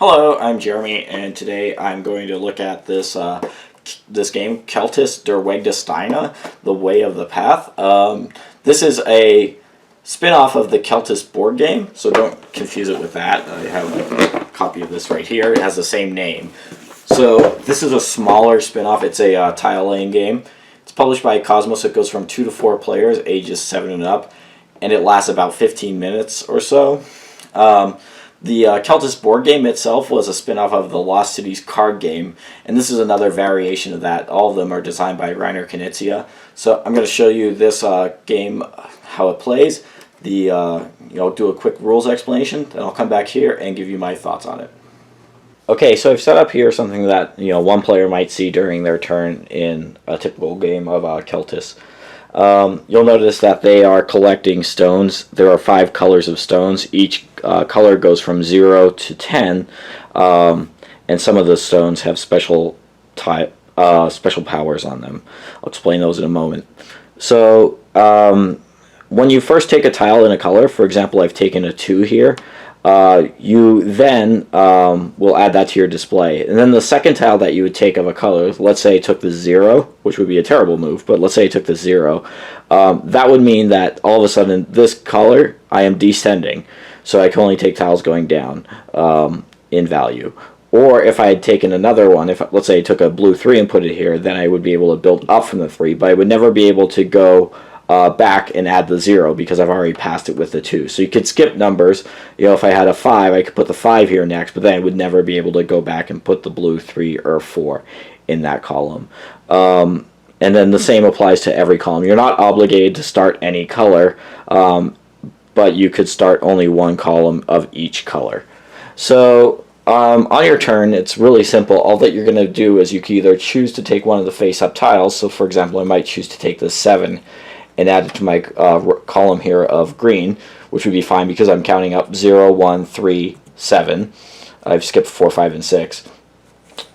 Hello, I'm Jeremy, and today I'm going to look at this game, Keltis der Weg der Steine, the Way of the Path. This is a spin-off of the Celtis board game, so don't confuse it with that. I have a copy of this right here. It has the same name. So this is a smaller spin-off. It's a tile laying game. It's published by Cosmos. It goes from 2 to 4 players, ages 7 and up, and it lasts about 15 minutes or so. The Celtis board game itself was a spin-off of the Lost Cities card game, and this is another variation of that. All of them are designed by Reiner Knizia. So I'm going to show you this game, how it plays, do a quick rules explanation, then I'll come back here and give you my thoughts on it. Okay, so I've set up here something that one player might see during their turn in a typical game of Celtis. You'll notice that they are collecting stones. There are 5 colors of stones. Each color goes from 0 to 10, and some of the stones have special powers on them. I'll explain those in a moment. So when you first take a tile in a color, for example, I've taken a 2 here, you then will add that to your display. And then the second tile that you would take of a color, let's say I took the 0, which would be a terrible move, but let's say I took the 0, that would mean that all of a sudden this color, I am descending. So I can only take tiles going down in value. Or if I had taken another one, let's say I took a blue 3 and put it here, then I would be able to build up from the 3, but I would never be able to go back and add the 0 because I've already passed it with the 2. So you could skip numbers. If I had a 5, I could put the 5 here next, but then I would never be able to go back and put the blue 3 or 4 in that column. And then the same applies to every column. You're not obligated to start any color, but you could start only one column of each color. So on your turn, it's really simple. All that you're going to do is you can either choose to take one of the face-up tiles. So for example, I might choose to take the 7 and add it to my column here of green, which would be fine because I'm counting up 0, 1, 3, 7. I've skipped 4, 5, and 6.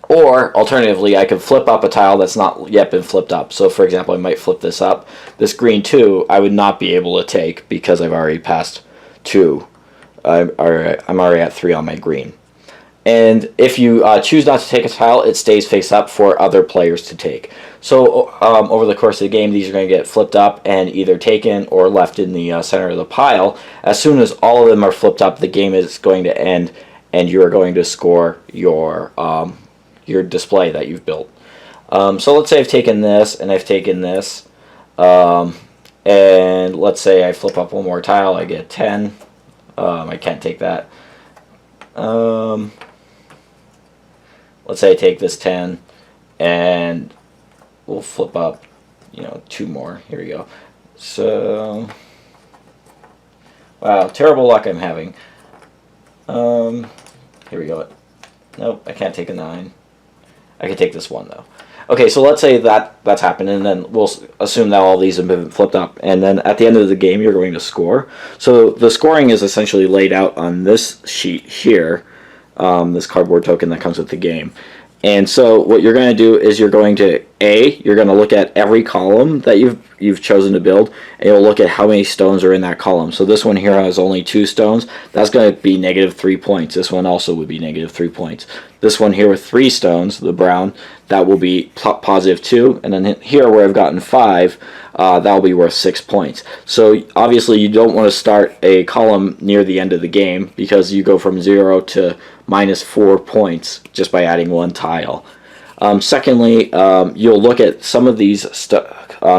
Or, alternatively, I could flip up a tile that's not yet been flipped up. So, for example, I might flip this up. This green 2, I would not be able to take because I've already passed 2. I'm already at 3 on my green. And if you choose not to take a tile, it stays face up for other players to take. So over the course of the game, these are going to get flipped up and either taken or left in the center of the pile. As soon as all of them are flipped up, the game is going to end, and you are going to score your display that you've built. So let's say I've taken this and I've taken this, and let's say I flip up one more tile, I get 10. I can't take that. Let's say I take this 10, and we'll flip up, 2 more. Here we go. So, wow, terrible luck I'm having. Here we go. Nope, I can't take a 9. I can take this 1, though. Okay, so let's say that's happened, and then we'll assume that all these have been flipped up. And then at the end of the game, you're going to score. So the scoring is essentially laid out on this sheet here. This cardboard token that comes with the game. And so what you're going to do is you're going to look at every column that you've chosen to build, and you'll look at how many stones are in that column. So this one here has only 2 stones. That's going to be -3 points. This one also would be -3 points. This one here with 3 stones, the brown, that will be +2. And then here where I've gotten 5, that will be worth 6 points. So obviously you don't want to start a column near the end of the game because you go from 0 to -4 points just by adding 1 tile. Secondly, you'll look at some of these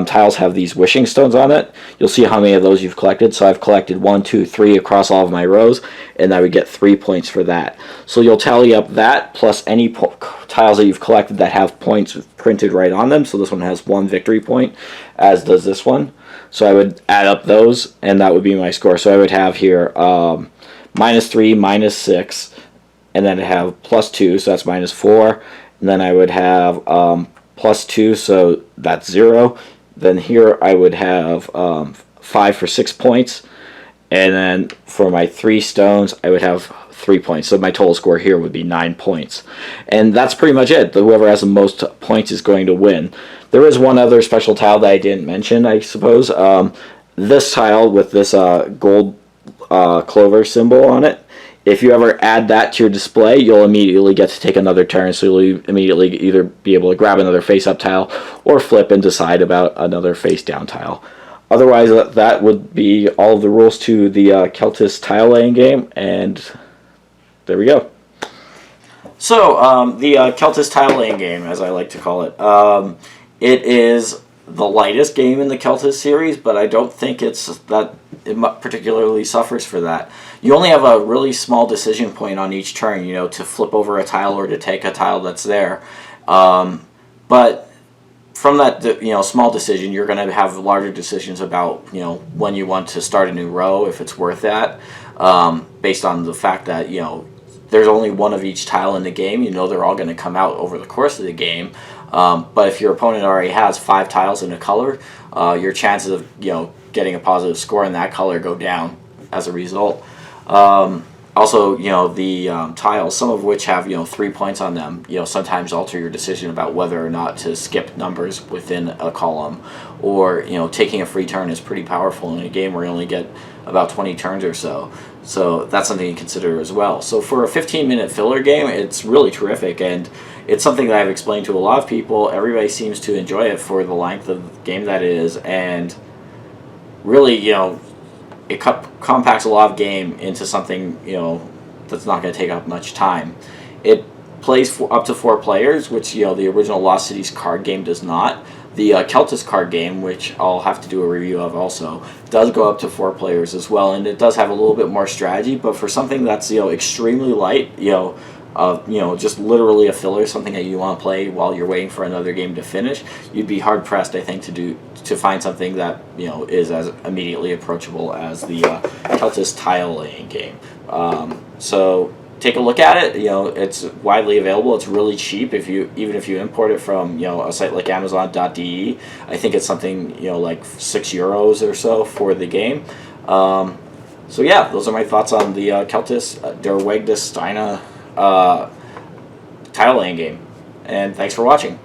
tiles have these wishing stones on it. You'll see how many of those you've collected. So I've collected 1, 2, 3 across all of my rows, and I would get 3 points for that. So you'll tally up that plus any tiles that you've collected that have points printed right on them. So this one has 1 victory point, as does this one. So I would add up those, and that would be my score. So I would have here -3, -6, and then I have +2, so that's -4. And then I would have +2, so that's 0. Then here I would have 5 for 6 points. And then for my 3 stones, I would have 3 points. So my total score here would be 9 points. And that's pretty much it. Whoever has the most points is going to win. There is one other special tile that I didn't mention, I suppose. This tile with this gold clover symbol on it If you ever add that to your display, you'll immediately get to take another turn, so you'll immediately either be able to grab another face-up tile or flip and decide about another face-down tile. Otherwise, that would be all of the rules to the Keltis Tile Laying Game, and there we go. So, the Keltis Tile Laying Game, as I like to call it, it is the lightest game in the Celtis series, but I don't think it particularly suffers for that. You only have a really small decision point on each turn, to flip over a tile or to take a tile that's there. But from that, small decision, you're going to have larger decisions about, when you want to start a new row, if it's worth that, based on the fact that, there's only one of each tile in the game. They're all going to come out over the course of the game. But if your opponent already has 5 tiles in a color, your chances of getting a positive score in that color go down as a result. Also, the tiles, some of which have 3 points on them, sometimes alter your decision about whether or not to skip numbers within a column, or taking a free turn is pretty powerful in a game where you only get about 20 turns or so. So that's something to consider as well. So for a 15-minute filler game, it's really terrific, and it's something that I've explained to a lot of people. Everybody seems to enjoy it for the length of the game that it is, and really, it compacts a lot of game into something, that's not going to take up much time. It plays up to 4 players, which, the original Lost Cities card game does not. The Celtis card game, which I'll have to do a review of also, does go up to 4 players as well, and it does have a little bit more strategy, but for something that's, extremely light, just literally a filler, something that you want to play while you're waiting for another game to finish, you'd be hard pressed, I think, to find something that is as immediately approachable as the Keltis Tile Laying Game. So take a look at it. It's widely available. It's really cheap even if you import it from a site like Amazon.de. I think it's something like €6 or so for the game. So yeah, those are my thoughts on the Keltis der Weg der Steine Tile Laying Game, and thanks for watching.